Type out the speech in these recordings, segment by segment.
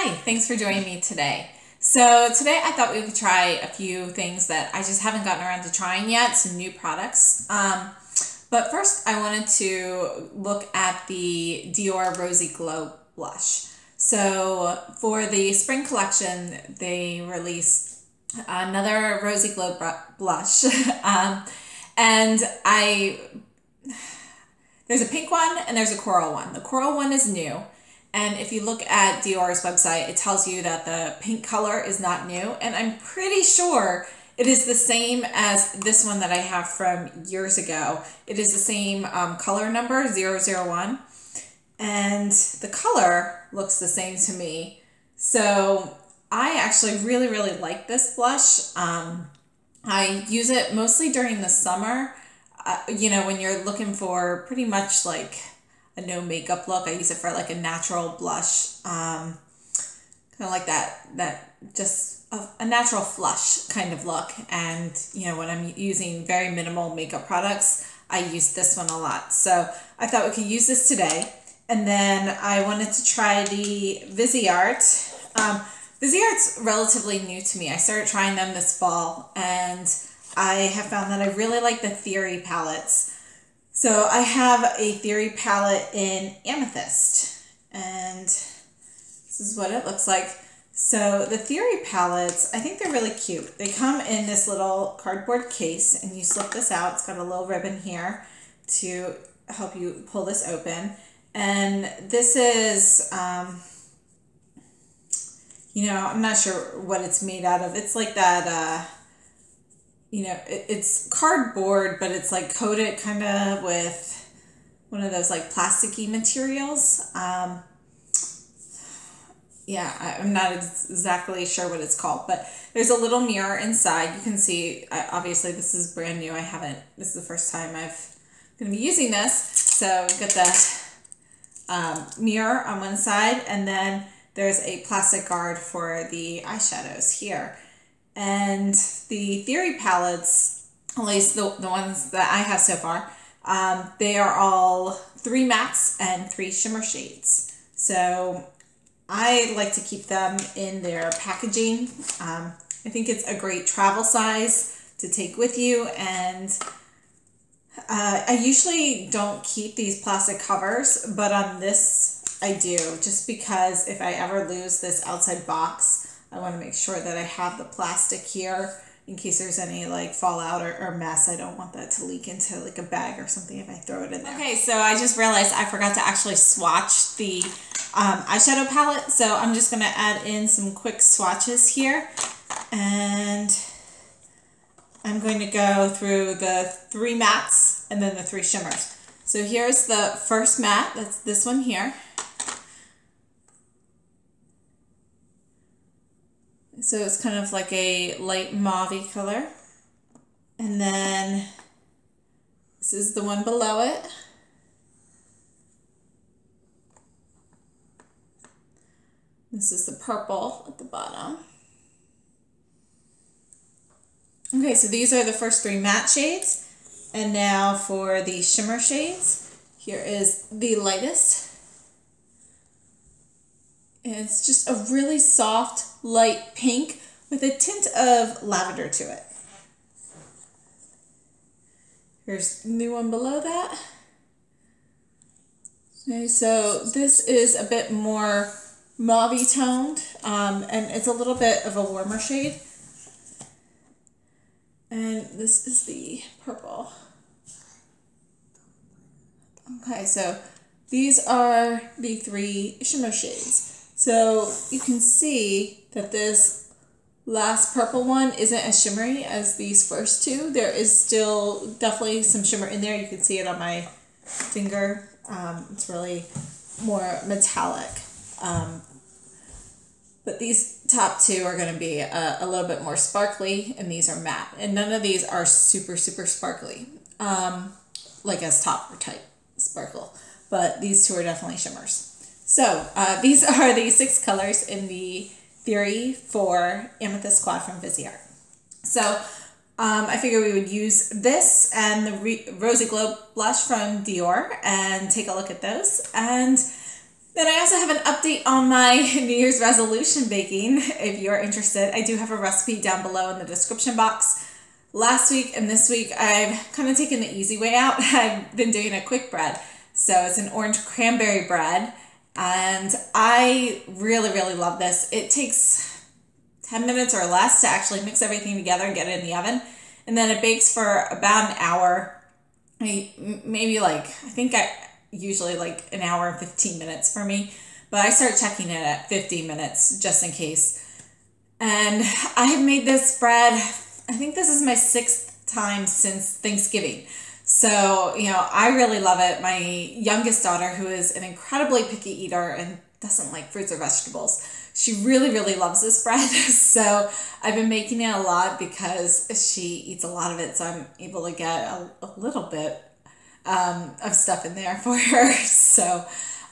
Hi, thanks for joining me today. So today I thought we could try a few things that I just haven't gotten around to trying yet, some new products. But first I wanted to look at the Dior Rosy Glow blush. So for the spring collection, they released another Rosy Glow blush. And there's a pink one and there's a coral one. The coral one is new. And if you look at Dior's website, it tells you that the pink color is not new. And I'm pretty sure it is the same as this one that I have from years ago. It is the same color number, 001. And the color looks the same to me. So I actually really, really like this blush. I use it mostly during the summer. You know, when you're looking for pretty much like a no makeup look. I use it for like a natural blush, kind of like that just a natural flush kind of look. And you know, when I'm using very minimal makeup products, I use this one a lot. So I thought we could use this today. And then I wanted to try the Viseart. Viseart's relatively new to me. I started trying them this fall and I have found that I really like the Theory palettes. So I have a Theory palette in Amethyst, and this is what it looks like. So the Theory palettes, I think they're really cute. They come in this little cardboard case, and you slip this out. It's got a little ribbon here to help you pull this open. And this is, you know, I'm not sure what it's made out of. It's like that, you know, it's cardboard, but it's like coated kind of with one of those like plasticky materials. Yeah, I'm not exactly sure what it's called, but there's a little mirror inside. You can see, obviously this is brand new. This is the first time I've going to be using this. So we've got the mirror on one side, and then there's a plastic guard for the eyeshadows here. And the Theory palettes, at least the ones that I have so far, they are all 3 mattes and 3 shimmer shades. So I like to keep them in their packaging. I think it's a great travel size to take with you. And I usually don't keep these plastic covers, but on this I do, just because if I ever lose this outside box, I want to make sure that I have the plastic here in case there's any like fallout or mess. I don't want that to leak into like a bag or something if I throw it in there. Okay, so I just realized I forgot to actually swatch the eyeshadow palette. So I'm just going to add in some quick swatches here. And I'm going to go through the 3 mattes and then the 3 shimmers. So here's the first matte. That's this one here. So it's kind of like a light mauve color. And then this is the one below it. This is the purple at the bottom. Okay, so these are the first 3 matte shades. And now for the shimmer shades, here is the lightest. And it's just a really soft, light pink with a tint of lavender to it. Here's the new one below that. Okay, so this is a bit more mauve toned, and it's a little bit of a warmer shade. And this is the purple. Okay, so these are the 3 shimmer shades. So you can see that this last purple one isn't as shimmery as these first 2. There is still definitely some shimmer in there. You can see it on my finger. It's really more metallic. But these top 2 are going to be a little bit more sparkly, and these are matte. And none of these are super, super sparkly, like as topper type sparkle. But these 2 are definitely shimmers. So these are the 6 colors in the Theory for Amethyst Quad from Viseart. So I figured we would use this and the Rosy Glow blush from Dior and take a look at those. And Then I also have an update on my New Year's resolution baking. If you're interested, I do have a recipe down below in the description box. Last week and this week, I've kind of taken the easy way out. I've been doing a quick bread. So it's an orange cranberry bread. And I really, really love this. It takes 10 minutes or less to actually mix everything together and get it in the oven. And then it bakes for about an hour. Maybe like, usually like an hour and 15 minutes for me, but I start checking it at 50 minutes just in case. And I have made this bread, I think this is my 6th time since Thanksgiving. So, you know, I really love it. My youngest daughter, who is an incredibly picky eater and doesn't like fruits or vegetables, she really, really loves this bread. So I've been making it a lot because she eats a lot of it. So I'm able to get a little bit of stuff in there for her. So,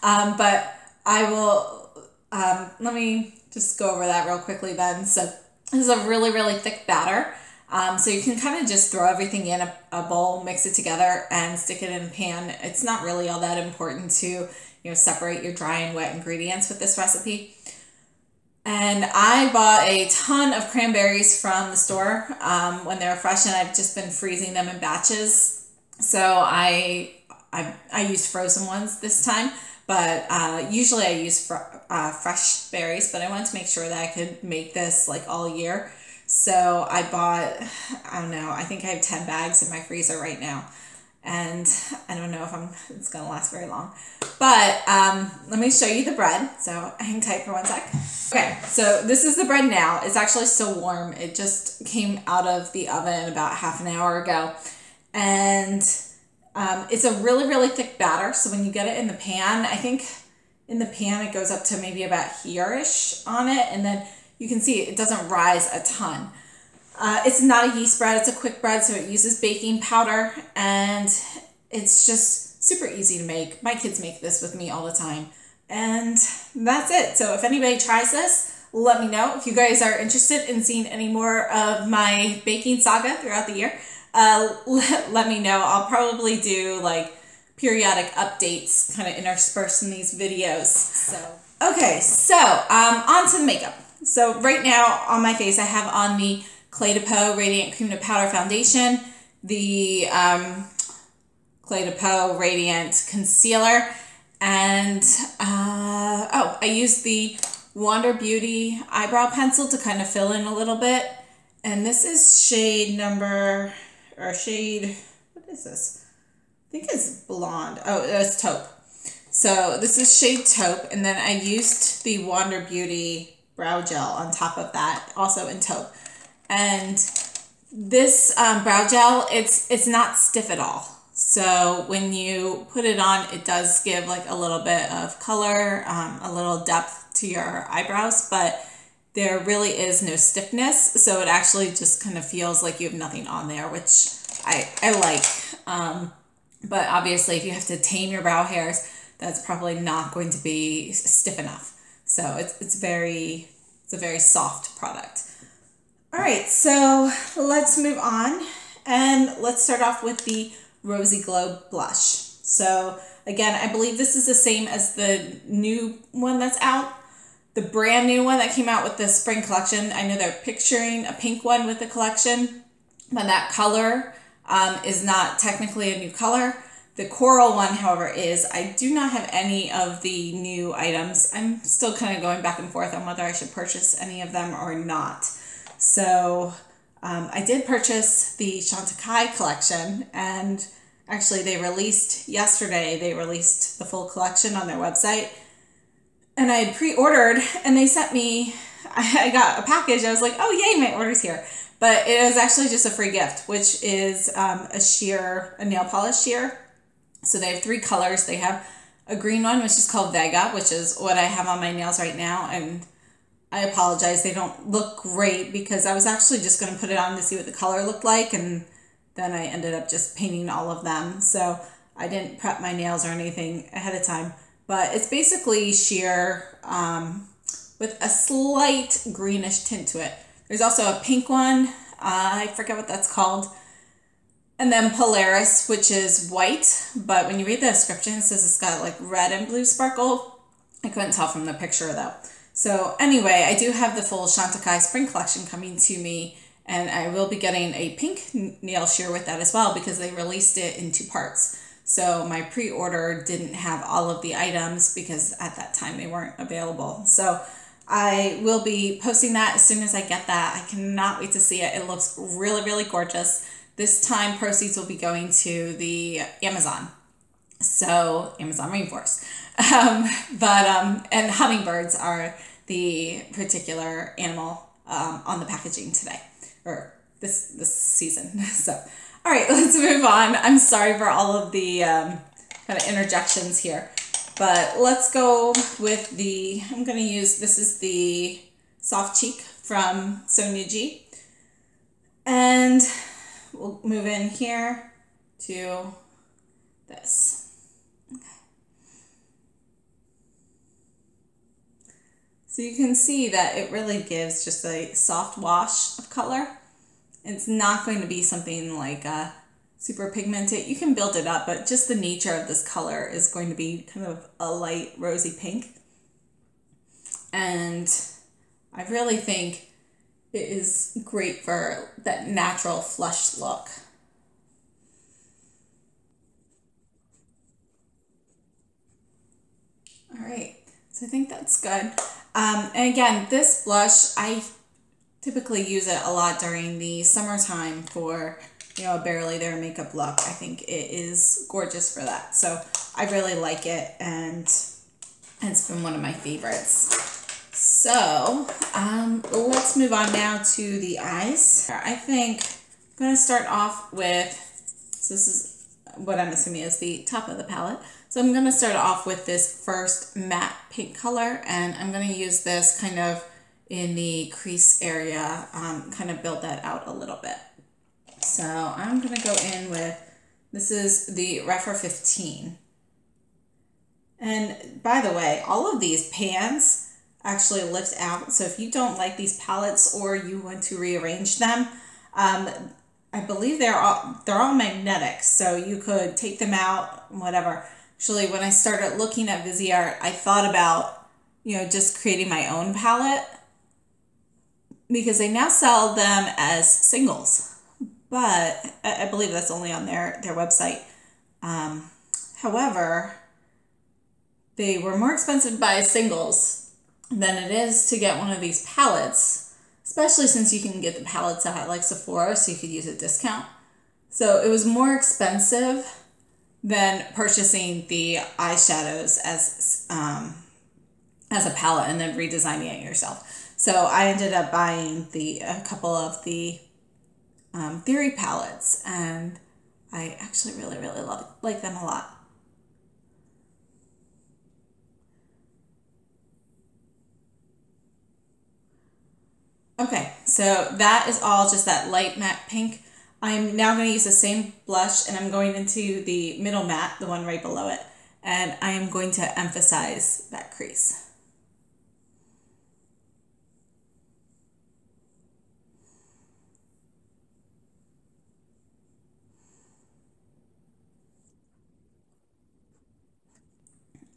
but I will, let me just go over that real quickly then. So this is a really, really thick batter. So you can kind of just throw everything in a bowl, mix it together and stick it in a pan. It's not really all that important to, you know, separate your dry and wet ingredients with this recipe. And I bought a ton of cranberries from the store when they were fresh, and I've just been freezing them in batches. So I used frozen ones this time, but usually I use fresh berries, but I wanted to make sure that I could make this like all year. So I bought, I don't know, I think I have 10 bags in my freezer right now, and I don't know if it's gonna last very long. But let me show you the bread. So hang tight for one sec. Okay, so this is the bread now. It's actually still warm. It just came out of the oven about half an hour ago. And it's a really, really thick batter. So when you get it in the pan, I think in the pan it goes up to maybe about here-ish on it. And then you can see it doesn't rise a ton. It's not a yeast bread. It's a quick bread, so it uses baking powder. And it's just super easy to make. My kids make this with me all the time. And that's it. So if anybody tries this, let me know. If you guys are interested in seeing any more of my baking saga throughout the year, let me know. I'll probably do like periodic updates kind of interspersed in these videos. So okay, so on to the makeup. So right now on my face I have on the Clé de Peau Radiant Cream to Powder Foundation, the Clé de Peau Radiant Concealer, and I used the Wander Beauty eyebrow pencil to kind of fill in a little bit. And this is shade, what is this? I think it's blonde. Oh, it's taupe. So this is shade taupe, and then I used the Wander Beauty brow gel on top of that, also in taupe. And this brow gel, it's not stiff at all. So when you put it on, it does give like a little bit of color, a little depth to your eyebrows, but there really is no stiffness. So it actually just kind of feels like you have nothing on there, which I like. But obviously if you have to tame your brow hairs, that's probably not going to be stiff enough. So it's a very soft product. All right, so let's move on, and let's start off with the Rosy Glow blush. So again, I believe this is the same as the new one that's out, the brand new one that came out with the spring collection. I know they're picturing a pink one with the collection, but that color is not technically a new color. The coral one, however, is. I do not have any of the new items. I'm still kind of going back and forth on whether I should purchase any of them or not. So I did purchase the Chantecaille collection, and actually they released yesterday, they released the full collection on their website, and I had pre-ordered, and they sent me, I got a package. I was like, oh yay, my order's here. But it was actually just a free gift, which is a nail polish sheer. So they have 3 colors. They have a green one, which is called Vega, which is what I have on my nails right now. And I apologize, they don't look great because I was actually just going to put it on to see what the color looked like, and then I ended up just painting all of them. So I didn't prep my nails or anything ahead of time. But it's basically sheer with a slight greenish tint to it. There's also a pink one. I forget what that's called. And then Polaris, which is white, but when you read the description, it says it's got like red and blue sparkle. I couldn't tell from the picture though. So anyway, I do have the full Chantecaille spring collection coming to me, and I will be getting a pink nail shear with that as well because they released it in 2 parts. So my pre-order didn't have all of the items because at that time they weren't available. So I will be posting that as soon as I get that. I cannot wait to see it. It looks really, really gorgeous. This time proceeds will be going to the Amazon. So Amazon rainforest. And hummingbirds are the particular animal on the packaging today, or this season. So, all right, let's move on. I'm sorry for all of the kind of interjections here, but let's go with I'm going to use, this is the Soft Cheek from Sonia G. And we'll move in here to this. So you can see that it really gives just a soft wash of color. It's not going to be something like super pigmented. You can build it up, but just the nature of this color is going to be kind of a light rosy pink. And I really think it is great for that natural flushed look. All right, so I think that's good. And again, this blush, I typically use it a lot during the summertime for, you know, a barely there makeup look. I think it is gorgeous for that. So I really like it, and it's been one of my favorites. So let's move on now to the eyes. I think I'm going to start off with, so this is what I'm assuming is the top of the palette. So I'm going to start off with this first matte pink color, and I'm going to use this kind of in the crease area, kind of build that out a little bit. So I'm going to go in with, this is the Refer 15. And by the way, all of these pans actually lift out. So if you don't like these palettes or you want to rearrange them, I believe they're all magnetic. So you could take them out, whatever. Actually, when I started looking at Viseart, I thought about, you know, just creating my own palette because they now sell them as singles, but I believe that's only on their website. However, they were more expensive to buy as singles than it is to get one of these palettes, especially since you can get the palettes at like Sephora, so you could use a discount. So it was more expensive than purchasing the eyeshadows as a palette and then redesigning it yourself. So I ended up buying a couple of the Theory palettes, and I actually really like them a lot. Okay, so that is all just that light matte pink. I'm now going to use the same blush, and I'm going into the middle matte, the one right below it, and I am going to emphasize that crease.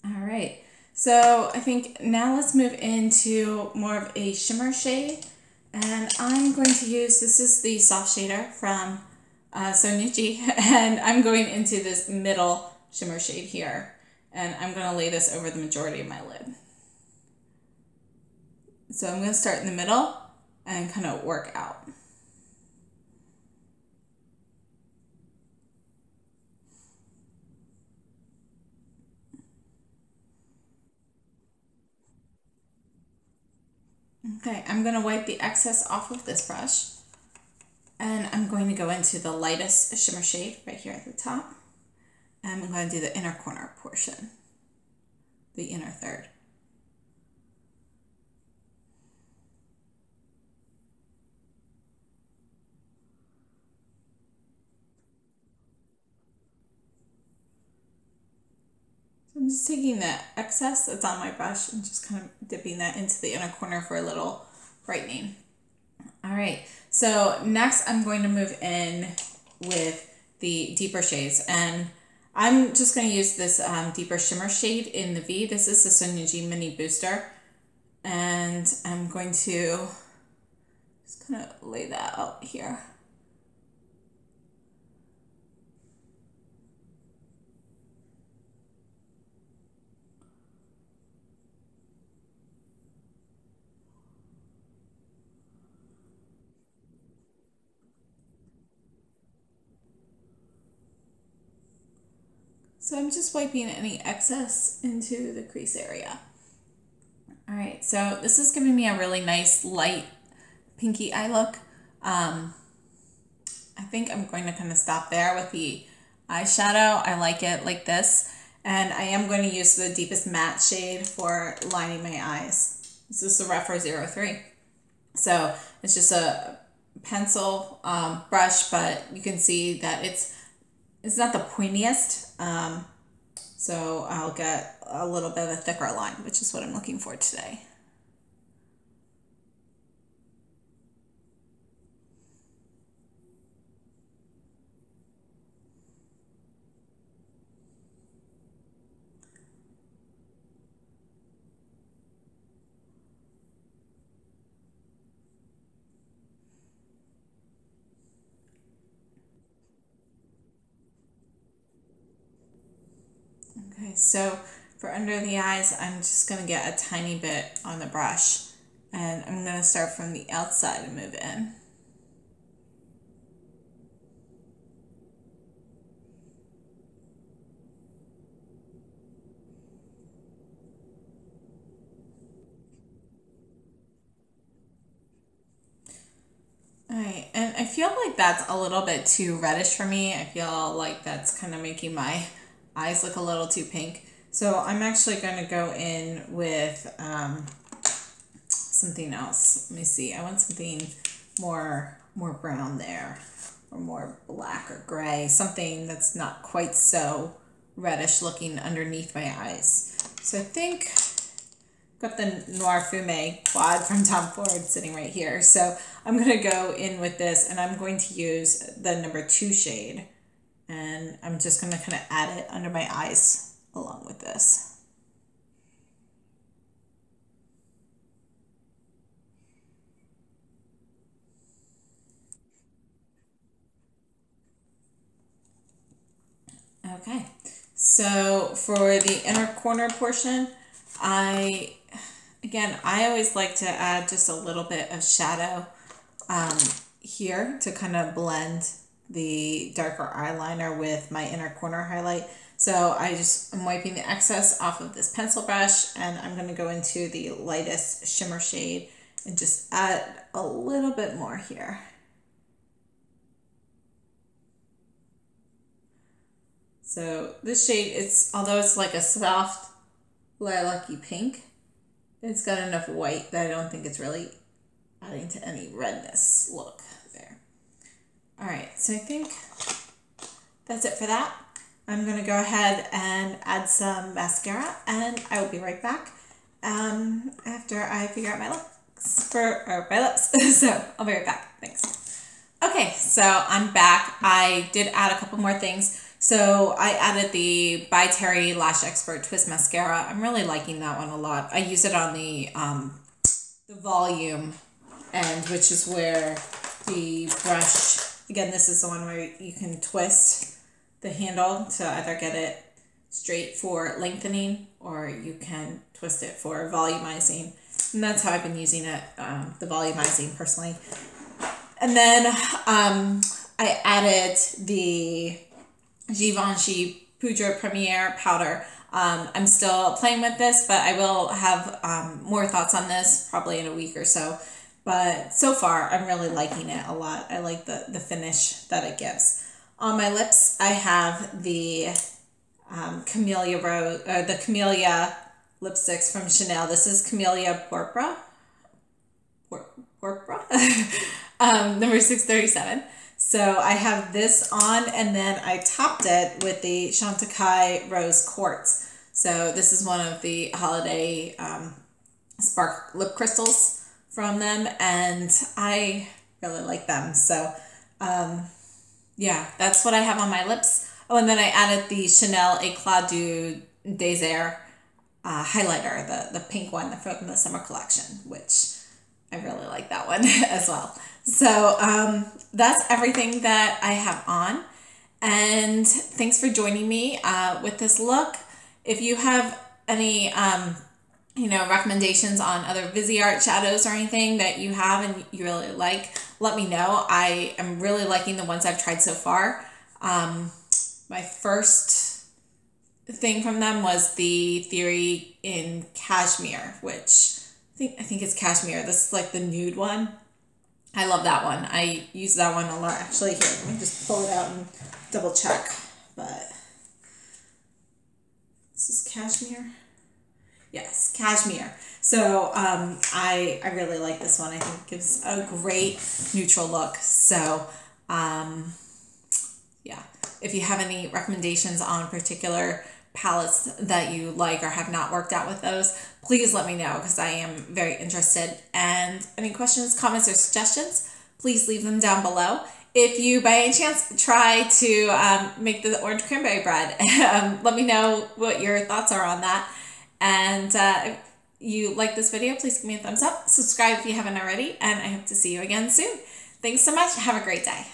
All right, so I think now let's move into more of a shimmer shade. And I'm going to use, this is the soft shader from Sonia G, and I'm going into this middle shimmer shade here. And I'm going to lay this over the majority of my lid. So I'm going to start in the middle and kind of work out. Okay, I'm going to wipe the excess off with this brush, and I'm going to go into the lightest shimmer shade right here at the top, and I'm going to do the inner corner portion, the inner third. I'm just taking the excess that's on my brush and just kind of dipping that into the inner corner for a little brightening. All right, so next I'm going to move in with the deeper shades, and I'm just going to use this deeper shimmer shade in the V. This is the Sunji Mini Booster. And I'm going to just kind of lay that out here. So I'm just wiping any excess into the crease area. All right, so this is giving me a really nice light pinky eye look. I think I'm going to kind of stop there with the eyeshadow. I like it like this. And I am going to use the deepest matte shade for lining my eyes. This is the Rephr 03. So it's just a pencil brush, but you can see that it's not the pointiest. So I'll get a little bit of a thicker line, which is what I'm looking for today. Okay, so for under the eyes, I'm just going to get a tiny bit on the brush, and I'm going to start from the outside and move in. All right, and I feel like that's a little bit too reddish for me. I feel like that's kind of making my eyes look a little too pink. So I'm actually going to go in with something else. Let me see. I want something more brown there, or more black or gray, something that's not quite so reddish looking underneath my eyes. So I think I've got the Noir Fume quad from Tom Ford sitting right here. So I'm going to go in with this, and I'm going to use the number 2 shade. And I'm just going to kind of add it under my eyes along with this. Okay, so for the inner corner portion, I always like to add just a little bit of shadow here to kind of blend the darker eyeliner with my inner corner highlight. So I'm wiping the excess off of this pencil brush, and I'm going to go into the lightest shimmer shade and just add a little bit more here. So this shade, although it's like a soft lilac-y pink, it's got enough white that I don't think it's really adding to any redness look there. All right, so I think that's it for that. I'm going to go ahead and add some mascara, and I will be right back after I figure out my looks for my lips. So I'll be right back. Thanks. Okay, so I'm back. I did add a couple more things. So I added the By Terry Lash Expert Twist Mascara. I'm really liking that one a lot. I use it on the volume end, which is where the brush, again, this is the one where you can twist the handle to either get it straight for lengthening, or you can twist it for volumizing. And that's how I've been using it, the volumizing personally. And then I added the Givenchy Poudre Premiere powder. I'm still playing with this, but I will have more thoughts on this probably in a week or so. But so far, I'm really liking it a lot. I like the finish that it gives. On my lips, I have the Camellia lipsticks from Chanel. This is Camellia Porpra. Number 637. So I have this on, and then I topped it with the Chantecaille Rose Quartz. So this is one of the holiday spark lip crystals from them, and I really like them. So yeah, that's what I have on my lips. Oh, and then I added the Chanel Eclat du Désert highlighter, the pink one from the summer collection, which I really like that one as well. So that's everything that I have on. And thanks for joining me with this look. If you have any recommendations on other Viseart shadows or anything that you have and you really like, let me know. I am really liking the ones I've tried so far. My first thing from them was the Theory in Cashmere, which I think it's Cashmere. This is like the nude one. I love that one. I use that one a lot. Actually, here, let me just pull it out and double check. But this is Cashmere. Yes, Cashmere. So I really like this one. I think it gives a great neutral look. So yeah, if you have any recommendations on particular palettes that you like or have not worked out with those, please let me know because I am very interested. And any questions, comments, or suggestions, please leave them down below. If you by any chance try to make the orange cranberry bread, let me know what your thoughts are on that. And if you like this video, please give me a thumbs up. Subscribe if you haven't already, and I hope to see you again soon. Thanks so much. Have a great day.